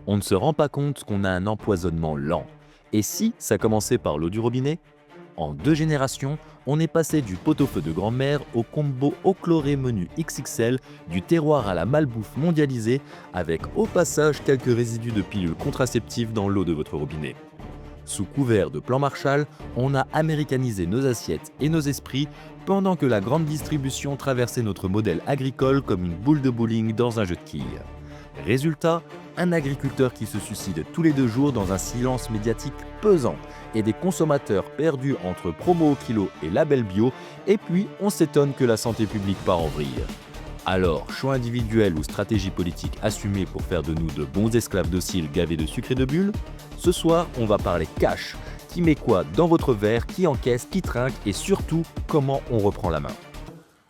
On ne se rend pas compte qu'on a un empoisonnement lent. Et si ça commençait par l'eau du robinet? En 2 générations, on est passé du pot-au-feu de grand-mère au combo eau chlorée menu XXL, du terroir à la malbouffe mondialisée, avec au passage quelques résidus de pilules contraceptives dans l'eau de votre robinet. Sous couvert de plan Marshall, on a américanisé nos assiettes et nos esprits pendant que la grande distribution traversait notre modèle agricole comme une boule de bowling dans un jeu de quilles. Résultat, un agriculteur qui se suicide tous les 2 jours dans un silence médiatique pesant et des consommateurs perdus entre promo au kilo et label bio, et puis on s'étonne que la santé publique part en vrille. Alors, choix individuel ou stratégie politique assumée pour faire de nous de bons esclaves dociles gavés de sucre et de bulles? Ce soir, on va parler cash. Qui met quoi dans votre verre, qui encaisse, qui trinque et surtout, comment on reprend la main.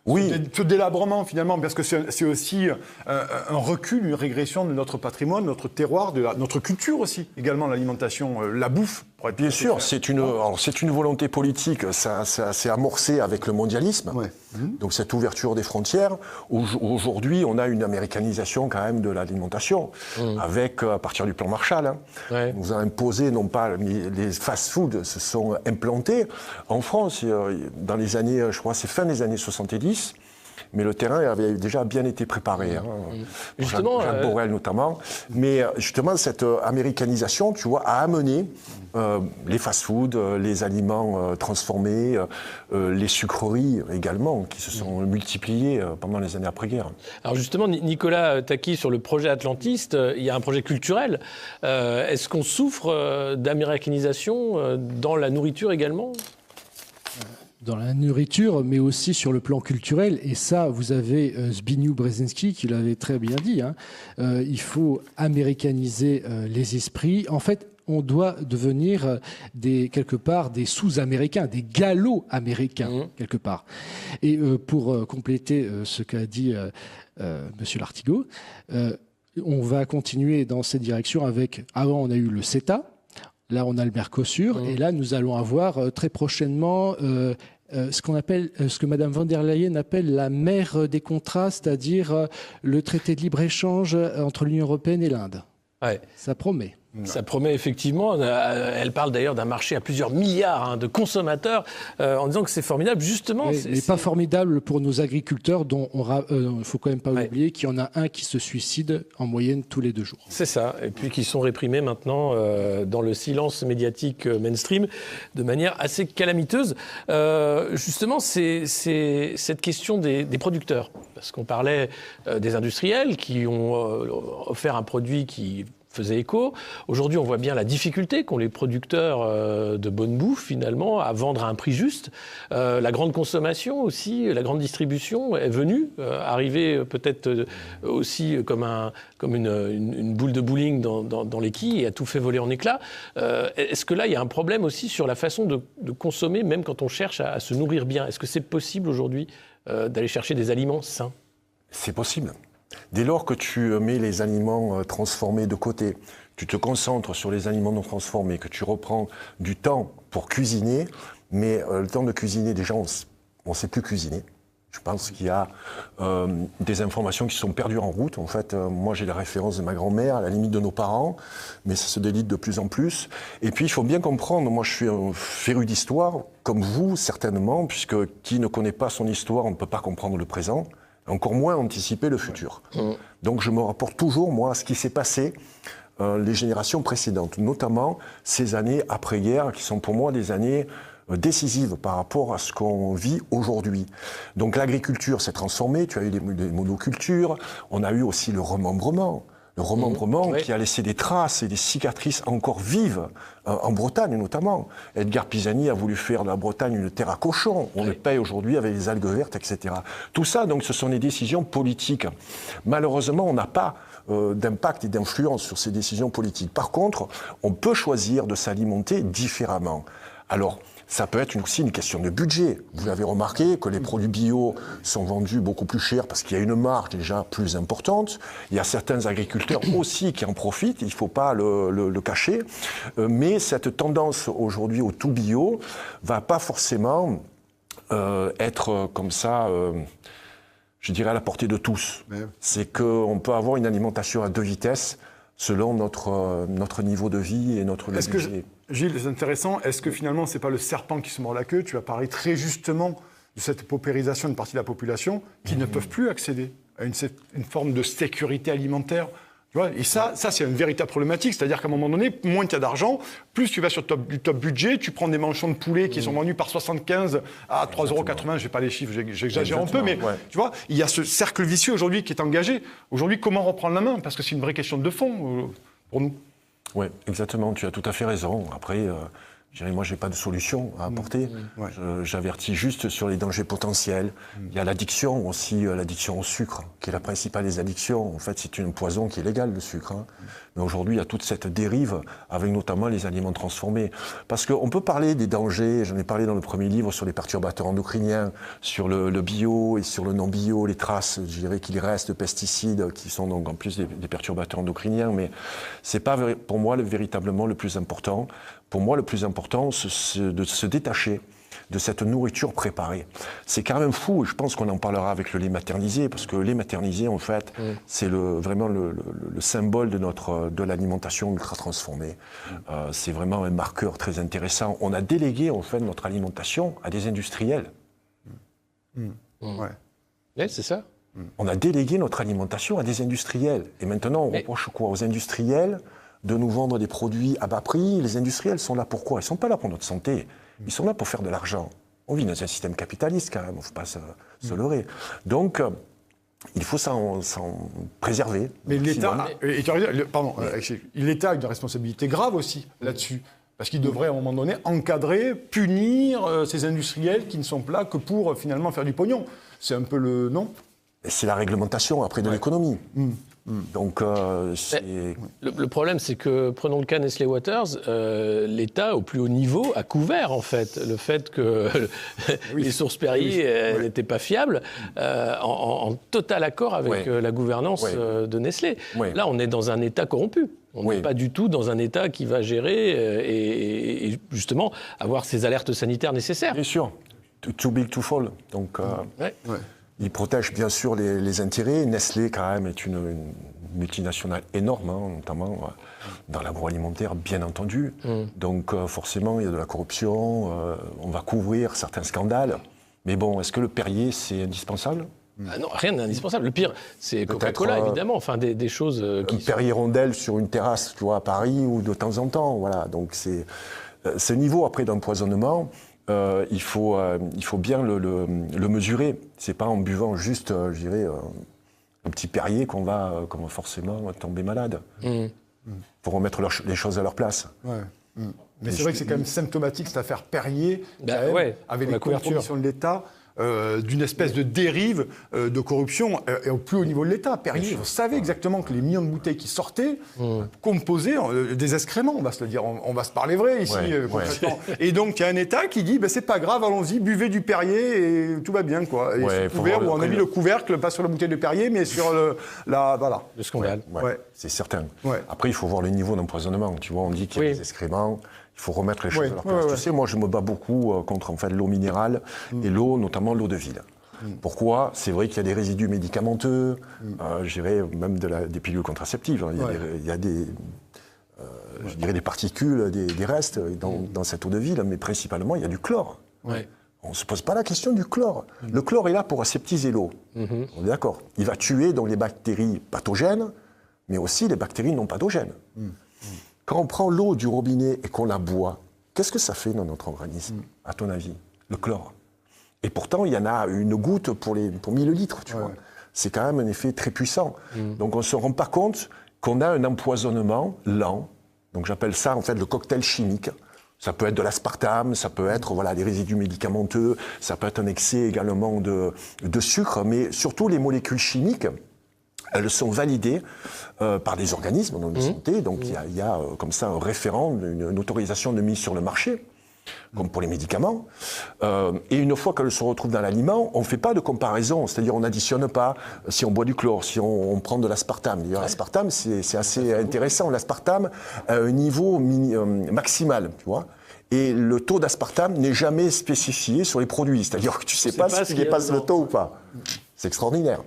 Oui. Ce délabrement, finalement, parce que c'est aussi un recul, une régression de notre patrimoine, de notre terroir, de notre culture aussi, également l'alimentation, la bouffe. Bien sûr, c'est une volonté politique, ça s'est amorcé avec le mondialisme, ouais. Donc cette ouverture des frontières. Aujourd'hui, on a une américanisation quand même de l'alimentation, avec, à partir du plan Marshall, ouais. On nous a imposé, non pas les fast-foods se sont implantés en France, dans les années, je crois, c'est fin des années 70, mais le terrain avait déjà bien été préparé, justement, Jacques Borel notamment. Mais justement, cette américanisation, tu vois, a amené les fast-foods, les aliments transformés, les sucreries également, qui se sont multipliées pendant les années après-guerre. Alors justement, Nicolas Taki, sur le projet Atlantiste, il y a un projet culturel. Est-ce qu'on souffre d'américanisation dans la nourriture également ? Dans la nourriture, mais aussi sur le plan culturel. Et ça, vous avez Zbigniew Brzezinski qui l'avait très bien dit. Il faut américaniser les esprits. En fait, on doit devenir quelque part des sous-américains, des gallo-américains, quelque part. Et pour compléter ce qu'a dit Monsieur Lartigot, on va continuer dans cette direction avec... Avant, on a eu le CETA. Là, on a le Mercosur. Et là, nous allons avoir très prochainement... ce que Mme von der Leyen appelle la mer des contrats, c'est-à-dire le traité de libre-échange entre l'Union européenne et l'Inde. Ouais. Ça promet. Ça promet effectivement. Elle parle d'ailleurs d'un marché à plusieurs milliards de consommateurs en disant que c'est formidable. Justement, oui, mais pas formidable pour nos agriculteurs dont il ne faut quand même pas oublier qu'il y en a un qui se suicide en moyenne tous les 2 jours. C'est ça. Et puis qui sont réprimés maintenant dans le silence médiatique mainstream de manière assez calamiteuse. Justement, c'est cette question des producteurs. Parce qu'on parlait des industriels qui ont offert un produit qui faisait écho. Aujourd'hui, on voit bien la difficulté qu'ont les producteurs de bonne bouffe, finalement, à vendre à un prix juste. La grande consommation aussi, la grande distribution est venue, arriver peut-être aussi comme une boule de bowling dans les quilles et a tout fait voler en éclats. Est-ce que là, il y a un problème aussi sur la façon de consommer, même quand on cherche à se nourrir bien? Est-ce que c'est possible aujourd'hui d'aller chercher des aliments sains? C'est possible. Dès lors que tu mets les aliments transformés de côté, tu te concentres sur les aliments non transformés, que tu reprends du temps pour cuisiner, mais le temps de cuisiner, déjà, on ne sait plus cuisiner. Je pense qu'il y a des informations qui sont perdues en route. En fait, moi, j'ai la référence de ma grand-mère, à la limite de nos parents, mais ça se délite de plus en plus. Et puis, il faut bien comprendre, moi, je suis un féru d'histoire, comme vous, certainement, puisque qui ne connaît pas son histoire, on ne peut pas comprendre le présent. Encore moins anticiper le futur. Donc je me rapporte toujours, moi, à ce qui s'est passé les générations précédentes, notamment ces années après-guerre, qui sont pour moi des années décisives par rapport à ce qu'on vit aujourd'hui. Donc l'agriculture s'est transformée, tu as eu des monocultures, on a eu aussi le remembrement. Le remembrement qui a laissé des traces et des cicatrices encore vives, en Bretagne notamment. Edgar Pisani a voulu faire de la Bretagne une terre à cochons. On le paye aujourd'hui avec les algues vertes, etc. Tout ça, donc, ce sont des décisions politiques. Malheureusement, on n'a pas d'impact et d'influence sur ces décisions politiques. Par contre, on peut choisir de s'alimenter différemment. Alors, ça peut être aussi une question de budget. Vous l'avez remarqué que les produits bio sont vendus beaucoup plus cher parce qu'il y a une marge déjà plus importante. Il y a certains agriculteurs aussi qui en profitent, il ne faut pas le cacher. Mais cette tendance aujourd'hui au tout bio va pas forcément être comme ça... je dirais à la portée de tous. C'est qu'on peut avoir une alimentation à 2 vitesses selon notre niveau de vie et notre budget. Gilles, c'est intéressant. Est-ce que finalement, c'est pas le serpent qui se mord la queue? Tu as parlé très justement de cette paupérisation d'une partie de la population qui ne peuvent plus accéder à une forme de sécurité alimentaire. Tu vois, et ça c'est une véritable problématique. C'est-à-dire qu'à un moment donné, moins tu as d'argent, plus tu vas sur du top budget, tu prends des manchons de poulet qui sont vendus par 75 à 3,80 €. Je n'ai pas les chiffres, j'exagère un peu, mais tu vois, il y a ce cercle vicieux aujourd'hui qui est engagé. Aujourd'hui, comment reprendre la main? Parce que c'est une vraie question de fond pour nous. Oui, exactement, tu as tout à fait raison. Après, moi, je n'ai pas de solution à apporter. J'avertis juste sur les dangers potentiels. Il y a l'addiction aussi, l'addiction au sucre, qui est la principale des addictions. En fait, c'est un poison qui est légal, le sucre. Mais aujourd'hui, il y a toute cette dérive, avec notamment les aliments transformés. Parce qu'on peut parler des dangers, j'en ai parlé dans le premier livre, sur les perturbateurs endocriniens, sur le bio et sur le non-bio, les traces, je dirais qu'il reste de pesticides, qui sont donc en plus des perturbateurs endocriniens. Mais ce n'est pas, pour moi, véritablement le plus important. Pour moi, le plus important, c'est de se détacher de cette nourriture préparée. C'est quand même fou, et je pense qu'on en parlera avec le lait maternisé, parce que le lait maternisé, en fait, c'est vraiment le symbole de l'alimentation ultra transformée. C'est vraiment un marqueur très intéressant. On a délégué, en fait, notre alimentation à des industriels. Ouais. Ouais, c'est ça. On a délégué notre alimentation à des industriels. Et maintenant, on reproche quoi aux industriels de nous vendre des produits à bas prix? Les industriels sont là pour quoi? Ils ne sont pas là pour notre santé. Ils sont là pour faire de l'argent. On vit dans un système capitaliste quand même, il ne faut pas se leurrer. Donc, il faut s'en préserver. Mais l'État, l'État a une responsabilité grave aussi là-dessus. Parce qu'il devrait à un moment donné encadrer, punir ces industriels qui ne sont là que pour finalement faire du pognon. C'est un peu le... Non? C'est la réglementation après de l'économie. Donc, le problème, c'est que, prenons le cas Nestlé Waters, l'État, au plus haut niveau, a couvert, en fait, le fait que les sources Perrier n'étaient pas fiables, en total accord avec la gouvernance de Nestlé. Là, on est dans un État corrompu. On n'est pas du tout dans un État qui va gérer et justement avoir ces alertes sanitaires nécessaires. Bien sûr. Too big to fall. Donc, il protège bien sûr les intérêts. Nestlé, quand même, est une multinationale énorme, notamment dans l'agroalimentaire, bien entendu. Donc, forcément, il y a de la corruption. On va couvrir certains scandales. Mais bon, est-ce que le Perrier, c'est indispensable? Ah non, rien n'est indispensable. Le pire, c'est Coca-Cola, évidemment. Enfin, des choses qui sont... Perrier Rondelle sur une terrasse, tu vois, à Paris, ou de temps en temps. Voilà. Donc, c'est ce niveau, après, d'empoisonnement... il faut bien le mesurer. C'est pas en buvant juste, je dirais, un petit Perrier qu'on va forcément tomber malade. Pour remettre les choses à leur place. Mais c'est vrai que c'est quand même symptomatique cette affaire Perrier, avec les compromissions de l'État. D'une espèce de dérive de corruption et au plus haut niveau de l'État. Perrier, vous savez exactement que les millions de bouteilles qui sortaient composaient des excréments, on va se le dire, on va se parler vrai ici concrètement. Et donc il y a un État qui dit c'est pas grave, allons-y, buvez du Perrier et tout va bien quoi. Et couvert, où on a mis le couvercle pas sur la bouteille de Perrier mais sur le scandale. C'est certain. Après il faut voir le niveau d'empoisonnement. Tu vois, on dit qu'il y a des excréments. Il faut remettre les choses à leur place. Tu sais, moi, je me bats beaucoup contre en fait, l'eau minérale et l'eau, notamment l'eau de ville. Pourquoi? C'est vrai qu'il y a des résidus médicamenteux, je dirais même des pilules contraceptives. Il y a des, je dirais des particules, des restes dans cette eau de ville, mais principalement, il y a du chlore. On ne se pose pas la question du chlore. Le chlore est là pour aseptiser l'eau. On est d'accord. Il va tuer donc, les bactéries pathogènes, mais aussi les bactéries non pathogènes. Quand on prend l'eau du robinet et qu'on la boit, qu'est-ce que ça fait dans notre organisme, à ton avis? Le chlore. Et pourtant, il y en a une goutte pour 1000 litres, tu vois. C'est quand même un effet très puissant. Donc on ne se rend pas compte qu'on a un empoisonnement lent. Donc j'appelle ça en fait le cocktail chimique. Ça peut être de l'aspartame, ça peut être des résidus médicamenteux, ça peut être un excès également de sucre, mais surtout les molécules chimiques. Elles sont validées par des organismes de santé, donc il y a comme ça un référent, une autorisation de mise sur le marché, comme pour les médicaments. Et une fois qu'elles se retrouvent dans l'aliment, on ne fait pas de comparaison, c'est-à-dire on n'additionne pas si on boit du chlore, si on prend de l'aspartame. D'ailleurs, l'aspartame, c'est assez intéressant. L'aspartame a un niveau maximal, tu vois. Et le taux d'aspartame n'est jamais spécifié sur les produits, c'est-à-dire que tu ne sais pas si tu dépasses le taux ou pas. C'est extraordinaire.